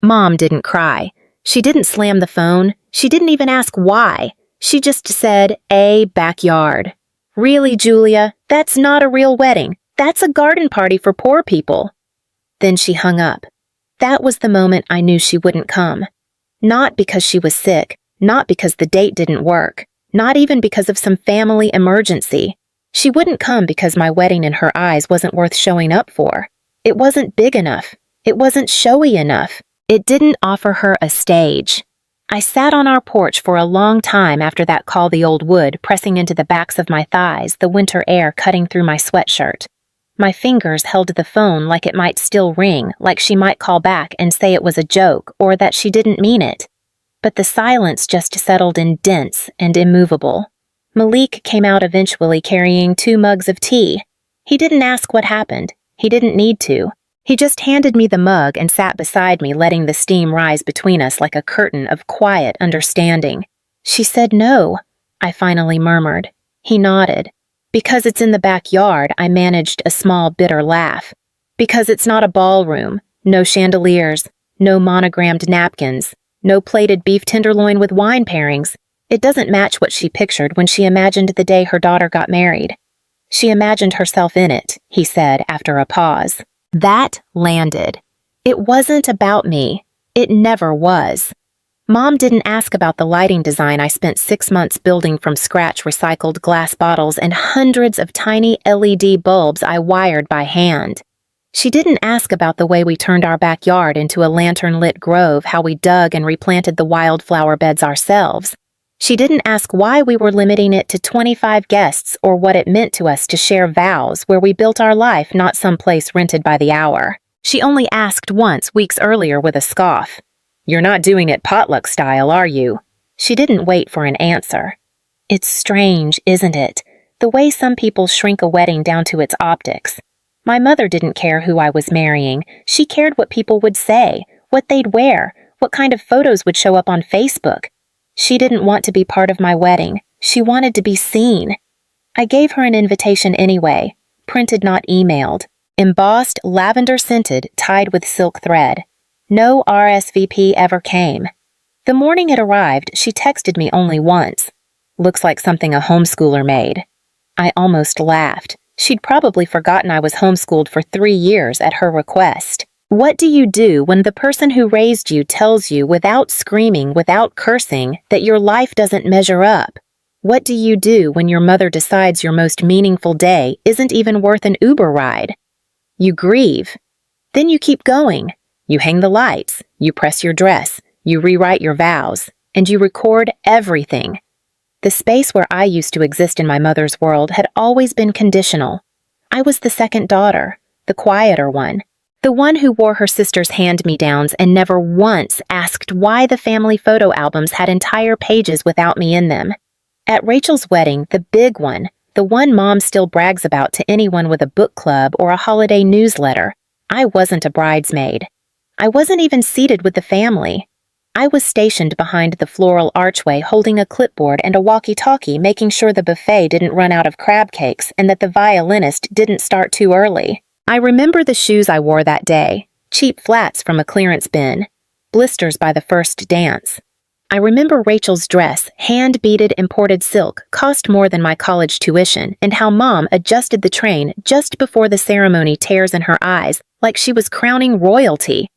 Mom didn't cry. She didn't slam the phone. She didn't even ask why. She just said, "A backyard." "Really, Julia? That's not a real wedding. That's a garden party for poor people." Then she hung up. That was the moment I knew she wouldn't come. Not because she was sick, not because the date didn't work, not even because of some family emergency. She wouldn't come because my wedding in her eyes wasn't worth showing up for. It wasn't big enough. It wasn't showy enough. It didn't offer her a stage. I sat on our porch for a long time after that call the old wood, pressing into the backs of my thighs, the winter air cutting through my sweatshirt. My fingers held the phone like it might still ring, like she might call back and say it was a joke or that she didn't mean it. But the silence just settled in dense and immovable. Malik came out eventually carrying 2 mugs of tea. He didn't ask what happened. He didn't need to. He just handed me the mug and sat beside me, letting the steam rise between us like a curtain of quiet understanding. "She said no," I finally murmured. He nodded. Because it's in the backyard, I managed a small, bitter laugh. Because it's not a ballroom, no chandeliers, no monogrammed napkins, no plated beef tenderloin with wine pairings. It doesn't match what she pictured when she imagined the day her daughter got married. She imagined herself in it, he said after a pause. That landed. It wasn't about me. It never was. Mom didn't ask about the lighting design I spent 6 months building from scratch, recycled glass bottles and hundreds of tiny LED bulbs I wired by hand. She didn't ask about the way we turned our backyard into a lantern-lit grove, how we dug and replanted the wildflower beds ourselves. She didn't ask why we were limiting it to 25 guests or what it meant to us to share vows where we built our life, not some place rented by the hour. She only asked once weeks earlier with a scoff. "You're not doing it potluck style, are you?" She didn't wait for an answer. It's strange, isn't it? The way some people shrink a wedding down to its optics. My mother didn't care who I was marrying. She cared what people would say, what they'd wear, what kind of photos would show up on Facebook. She didn't want to be part of my wedding. She wanted to be seen. I gave her an invitation anyway, printed not emailed, embossed lavender-scented, tied with silk thread. No RSVP ever came. The morning it arrived, she texted me only once. "Looks like something a homeschooler made." I almost laughed. She'd probably forgotten I was homeschooled for 3 years at her request. What do you do when the person who raised you tells you without screaming, without cursing, that your life doesn't measure up? What do you do when your mother decides your most meaningful day isn't even worth an Uber ride? You grieve. Then you keep going. You hang the lights, you press your dress, you rewrite your vows, and you record everything. The space where I used to exist in my mother's world had always been conditional. I was the second daughter, the quieter one. The one who wore her sister's hand-me-downs and never once asked why the family photo albums had entire pages without me in them. At Rachel's wedding, the big one, the one Mom still brags about to anyone with a book club or a holiday newsletter, I wasn't a bridesmaid. I wasn't even seated with the family. I was stationed behind the floral archway holding a clipboard and a walkie-talkie, making sure the buffet didn't run out of crab cakes and that the violinist didn't start too early. I remember the shoes I wore that day, cheap flats from a clearance bin, blisters by the first dance. I remember Rachel's dress, hand-beaded imported silk, cost more than my college tuition, and how Mom adjusted the train just before the ceremony, tears in her eyes, like she was crowning royalty.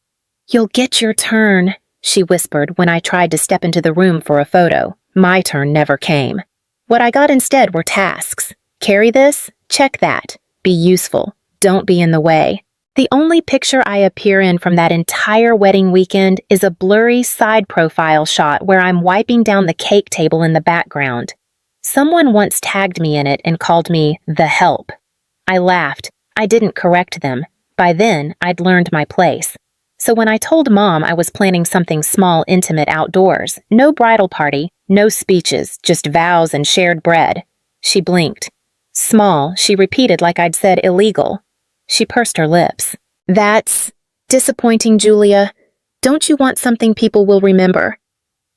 "You'll get your turn," she whispered when I tried to step into the room for a photo. My turn never came. What I got instead were tasks. Carry this, check that, be useful. Don't be in the way. The only picture I appear in from that entire wedding weekend is a blurry side profile shot where I'm wiping down the cake table in the background. Someone once tagged me in it and called me the help. I laughed. I didn't correct them. By then, I'd learned my place. So when I told Mom I was planning something small, intimate outdoors, no bridal party, no speeches, just vows and shared bread, she blinked. Small, she repeated like I'd said illegal. She pursed her lips. "That's disappointing, Julia. Don't you want something people will remember?"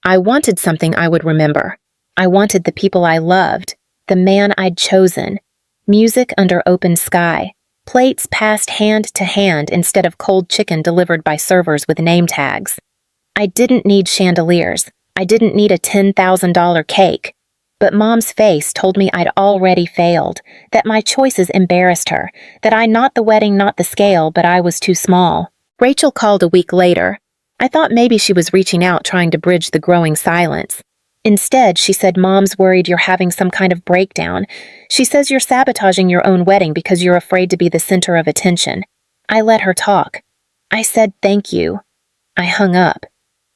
I wanted something I would remember. I wanted the people I loved, the man I'd chosen, music under open sky, Plates passed hand to hand instead of cold chicken delivered by servers with name tags. I didn't need chandeliers. I didn't need a $10,000 cake. But Mom's face told me I'd already failed, that my choices embarrassed her, that not the wedding, not the scale, but I was too small. Rachel called a week later. I thought maybe she was reaching out trying to bridge the growing silence. Instead, she said Mom's worried you're having some kind of breakdown. She says you're sabotaging your own wedding because you're afraid to be the center of attention. I let her talk. I said thank you. I hung up.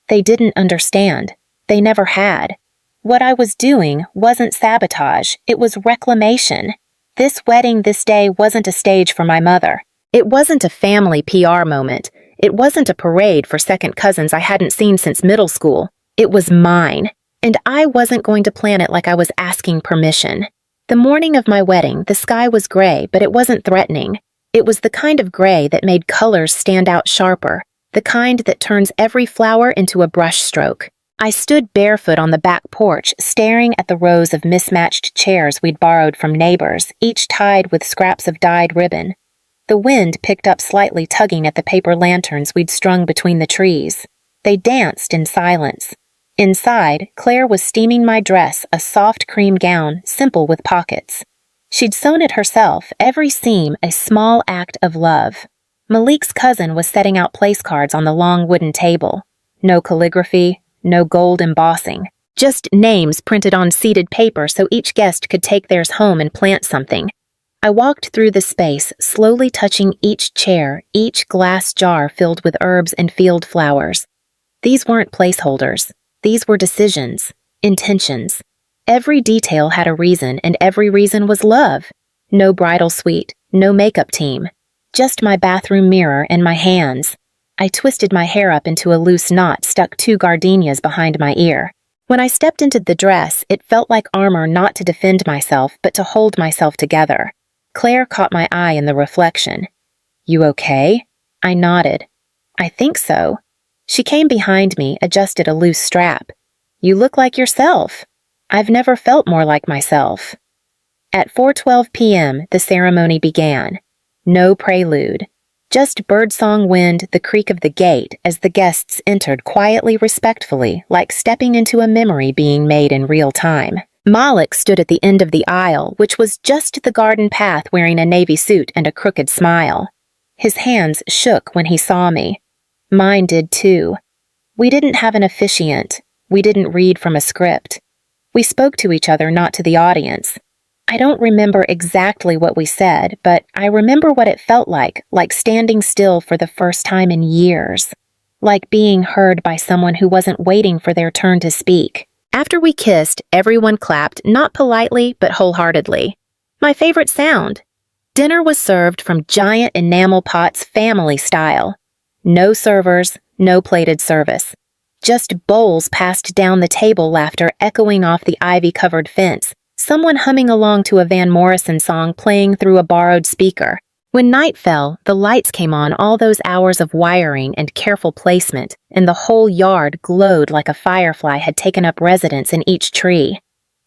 They didn't understand. They never had. What I was doing wasn't sabotage, it was reclamation. This wedding this day wasn't a stage for my mother. It wasn't a family PR moment. It wasn't a parade for second cousins I hadn't seen since middle school. It was mine. And I wasn't going to plan it like I was asking permission. The morning of my wedding, the sky was gray, but it wasn't threatening. It was the kind of gray that made colors stand out sharper, the kind that turns every flower into a brushstroke. I stood barefoot on the back porch, staring at the rows of mismatched chairs we'd borrowed from neighbors, each tied with scraps of dyed ribbon. The wind picked up slightly, tugging at the paper lanterns we'd strung between the trees. They danced in silence. Inside, Claire was steaming my dress, a soft cream gown, simple with pockets. She'd sewn it herself, every seam a small act of love. Malik's cousin was setting out place cards on the long wooden table. No calligraphy, no gold embossing. Just names printed on seeded paper so each guest could take theirs home and plant something. I walked through the space, slowly touching each chair, each glass jar filled with herbs and field flowers. These weren't placeholders. These were decisions, intentions. Every detail had a reason, and every reason was love. No bridal suite, no makeup team. Just my bathroom mirror and my hands. I twisted my hair up into a loose knot, stuck 2 gardenias behind my ear. When I stepped into the dress, it felt like armor, not to defend myself, but to hold myself together. Claire caught my eye in the reflection. "You okay?" I nodded. "I think so." She came behind me, adjusted a loose strap. "You look like yourself." I've never felt more like myself. At 4:12 p.m., the ceremony began. No prelude. Just birdsong wind, the creak of the gate as the guests entered quietly, respectfully, like stepping into a memory being made in real time. Malik stood at the end of the aisle, which was just the garden path, wearing a navy suit and a crooked smile. His hands shook when he saw me. Mine did too. We didn't have an officiant. We didn't read from a script. We spoke to each other, not to the audience. I don't remember exactly what we said, but I remember what it felt like standing still for the first time in years. Like being heard by someone who wasn't waiting for their turn to speak. After we kissed, everyone clapped, not politely, but wholeheartedly. My favorite sound. Dinner was served from giant enamel pots, family style. No servers, no plated service. Just bowls passed down the table, laughter echoing off the ivy-covered fence, someone humming along to a Van Morrison song playing through a borrowed speaker. When night fell, the lights came on, all those hours of wiring and careful placement, and the whole yard glowed like a firefly had taken up residence in each tree.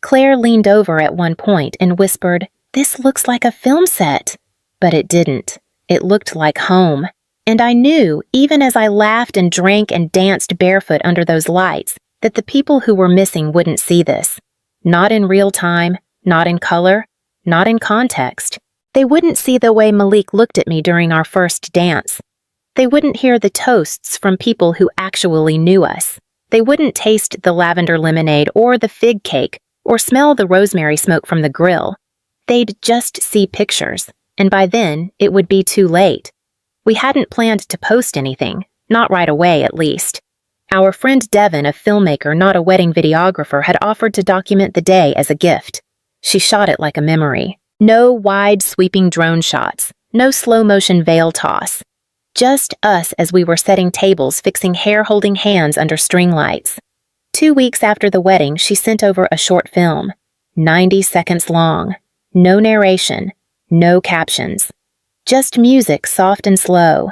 Claire leaned over at one point and whispered, "This looks like a film set." But it didn't. It looked like home. And I knew, even as I laughed and drank and danced barefoot under those lights, that the people who were missing wouldn't see this. Not in real time, not in color, not in context. They wouldn't see the way Malik looked at me during our first dance. They wouldn't hear the toasts from people who actually knew us. They wouldn't taste the lavender lemonade or the fig cake or smell the rosemary smoke from the grill. They'd just see pictures, and by then it would be too late. We hadn't planned to post anything, not right away at least. Our friend Devin, a filmmaker, not a wedding videographer, had offered to document the day as a gift. She shot it like a memory. No wide, sweeping drone shots, no slow-motion veil toss. Just us as we were setting tables, fixing hair, holding hands under string lights. 2 weeks after the wedding, she sent over a short film, 90 seconds long. No narration, no captions. Just music, soft and slow.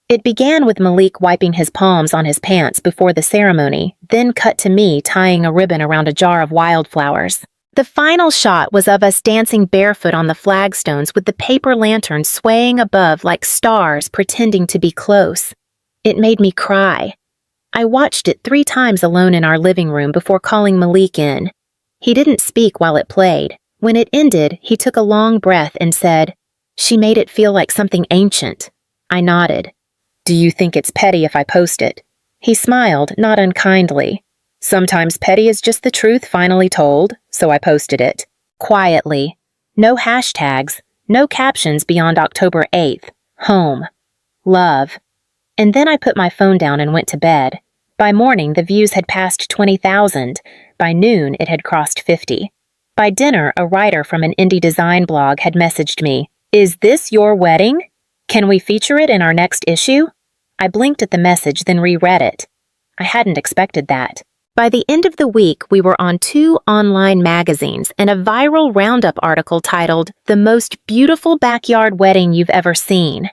It began with Malik wiping his palms on his pants before the ceremony, then cut to me tying a ribbon around a jar of wildflowers. The final shot was of us dancing barefoot on the flagstones with the paper lantern swaying above like stars pretending to be close. It made me cry. I watched it 3 times alone in our living room before calling Malik in. He didn't speak while it played. When it ended, he took a long breath and said, "She made it feel like something ancient." I nodded. "Do you think it's petty if I post it?" He smiled, not unkindly. "Sometimes petty is just the truth finally told, so I posted it." Quietly. No hashtags, no captions beyond October 8th. Home. Love. And then I put my phone down and went to bed. By morning, the views had passed 20,000. By noon, it had crossed 50. By dinner, a writer from an indie design blog had messaged me, "Is this your wedding? Can we feature it in our next issue?" I blinked at the message, then reread it. I hadn't expected that. By the end of the week, we were on 2 online magazines and a viral roundup article titled, "The Most Beautiful Backyard Wedding You've Ever Seen."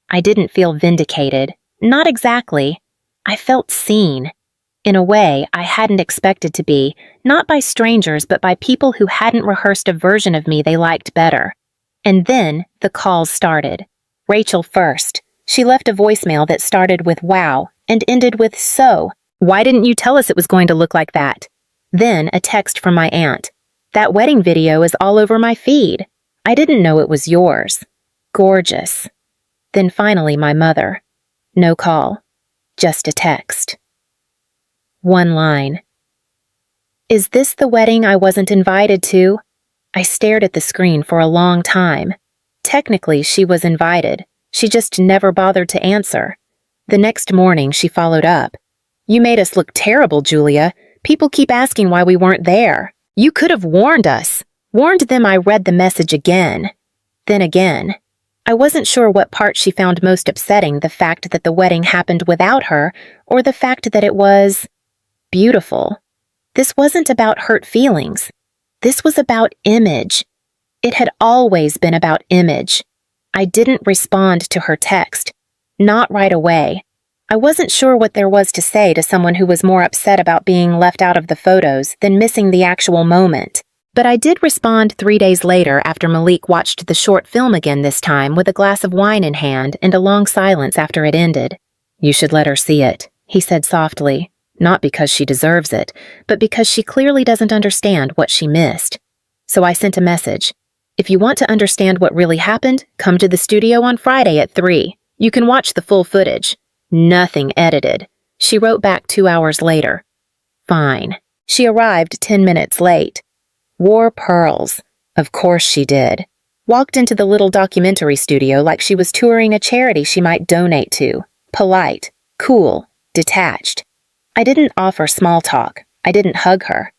I didn't feel vindicated. Not exactly. I felt seen. In a way, I hadn't expected to be, not by strangers, but by people who hadn't rehearsed a version of me they liked better. And then the calls started. Rachel first. She left a voicemail that started with "wow" and ended with "so. Why didn't you tell us it was going to look like that?" Then a text from my aunt. "That wedding video is all over my feed. I didn't know it was yours. Gorgeous." Then finally my mother. No call. Just a text. One line. "Is this the wedding I wasn't invited to?" I stared at the screen for a long time. Technically, she was invited. She just never bothered to answer. The next morning, she followed up. "You made us look terrible, Julia. People keep asking why we weren't there. You could have warned us." Warned them. I read the message again. Then again. I wasn't sure what part she found most upsetting, the fact that the wedding happened without her, or the fact that it was beautiful. This wasn't about hurt feelings. This was about image. It had always been about image. I didn't respond to her text. Not right away. I wasn't sure what there was to say to someone who was more upset about being left out of the photos than missing the actual moment. But I did respond 3 days later after Malik watched the short film again, this time with a glass of wine in hand and a long silence after it ended. "You should let her see it," he said softly. "Not because she deserves it, but because she clearly doesn't understand what she missed." So I sent a message. "If you want to understand what really happened, come to the studio on Friday at 3. You can watch the full footage. Nothing edited." She wrote back 2 hours later. Fine. She arrived 10 minutes late. Wore pearls. Of course she did. Walked into the little documentary studio like she was touring a charity she might donate to. Polite, cool, detached. I didn't offer small talk. I didn't hug her.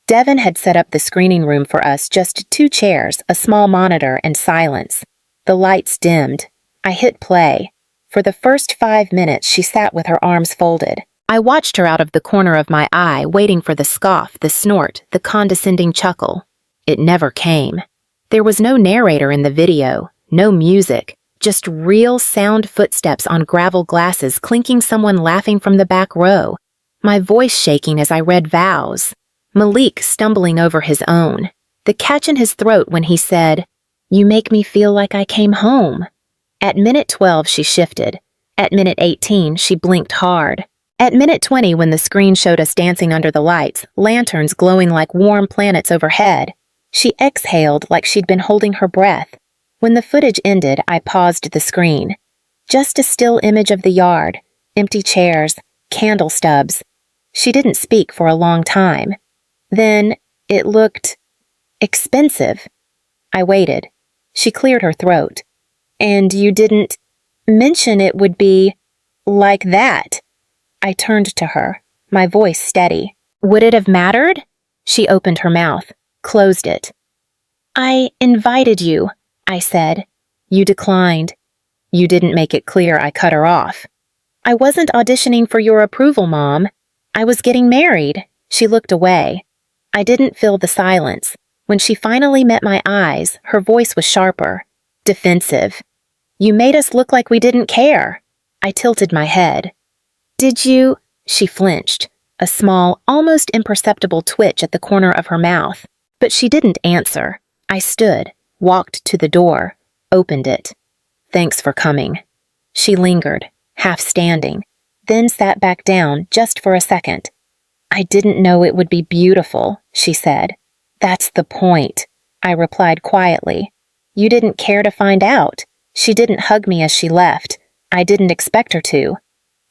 Devin had set up the screening room for us, just 2 chairs, a small monitor, and silence. The lights dimmed. I hit play. For the first 5 minutes, she sat with her arms folded. I watched her out of the corner of my eye, waiting for the scoff, the snort, the condescending chuckle. It never came. There was no narrator in the video, no music, just real sound footsteps on gravel glasses clinking, someone laughing from the back row, my voice shaking as I read vows, Malik stumbling over his own, the catch in his throat when he said, "You make me feel like I came home." At minute 12, she shifted. At minute 18, she blinked hard. At minute 20, when the screen showed us dancing under the lights, lanterns glowing like warm planets overhead, she exhaled like she'd been holding her breath. When the footage ended, I paused the screen. Just a still image of the yard, empty chairs, candle stubs. She didn't speak for a long time. Then it looked expensive. I waited. She cleared her throat. "And you didn't mention it would be like that." I turned to her, my voice steady. "Would it have mattered?" She opened her mouth, closed it. "I invited you," I said. "You declined." "You didn't make it clear." I cut her off. "I wasn't auditioning for your approval, Mom. I was getting married." She looked away. I didn't feel the silence. When she finally met my eyes, her voice was sharper, defensive. "You made us look like we didn't care." I tilted my head. "Did you?" She flinched, a small, almost imperceptible twitch at the corner of her mouth. But she didn't answer. I stood, walked to the door, opened it. "Thanks for coming." She lingered, half standing, then sat back down just for a second. "I didn't know it would be beautiful," she said. "That's the point," I replied quietly. "You didn't care to find out." She didn't hug me as she left. I didn't expect her to.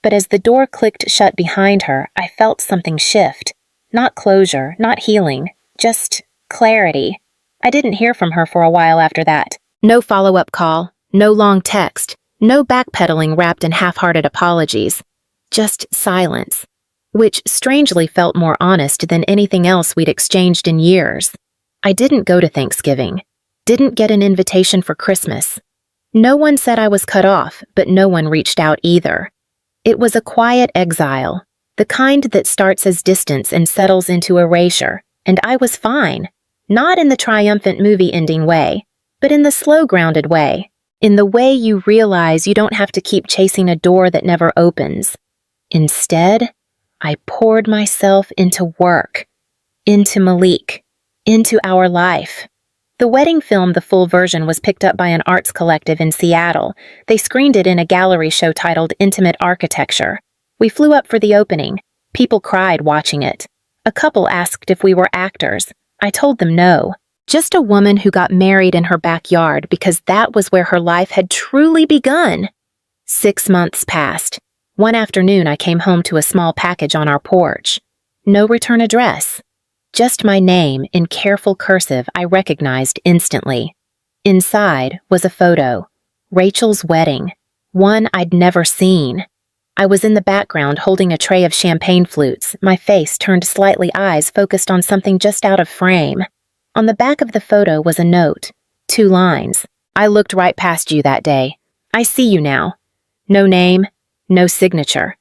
But as the door clicked shut behind her, I felt something shift. Not closure, not healing, just clarity. I didn't hear from her for a while after that. No follow-up call, no long text, no backpedaling wrapped in half-hearted apologies. Just silence, which strangely felt more honest than anything else we'd exchanged in years. I didn't go to Thanksgiving, didn't get an invitation for Christmas. No one said I was cut off, but no one reached out either. It was a quiet exile, the kind that starts as distance and settles into erasure, and I was fine. Not in the triumphant movie ending way, but in the slow grounded way, in the way you realize you don't have to keep chasing a door that never opens. Instead, I poured myself into work, into Malik, into our life. The wedding film, the full version, was picked up by an arts collective in Seattle. They screened it in a gallery show titled Intimate Architecture. We flew up for the opening. People cried watching it. A couple asked if we were actors. I told them no. Just a woman who got married in her backyard because that was where her life had truly begun. 6 months passed. One afternoon, I came home to a small package on our porch. No return address. Just my name in careful cursive I recognized instantly. Inside was a photo. Rachel's wedding. One I'd never seen. I was in the background holding a tray of champagne flutes, my face turned slightly, eyes focused on something just out of frame. On the back of the photo was a note. 2 lines. "I looked right past you that day. I see you now." No name, no signature.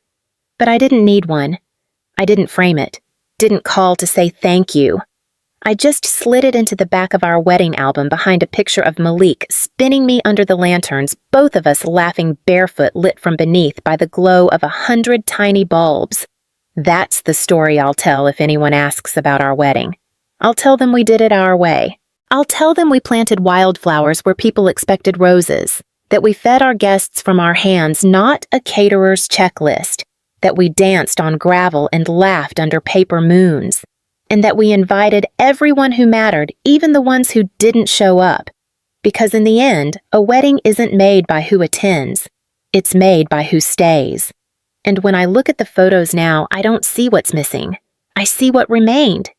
But I didn't need one. I didn't frame it. Didn't call to say thank you. I just slid it into the back of our wedding album behind a picture of Malik spinning me under the lanterns, both of us laughing barefoot, lit from beneath by the glow of 100 tiny bulbs. That's the story I'll tell if anyone asks about our wedding. I'll tell them we did it our way. I'll tell them we planted wildflowers where people expected roses, that we fed our guests from our hands, not a caterer's checklist, that we danced on gravel and laughed under paper moons, and that we invited everyone who mattered, even the ones who didn't show up. Because in the end, a wedding isn't made by who attends, it's made by who stays. And when I look at the photos now, I don't see what's missing. I see what remained.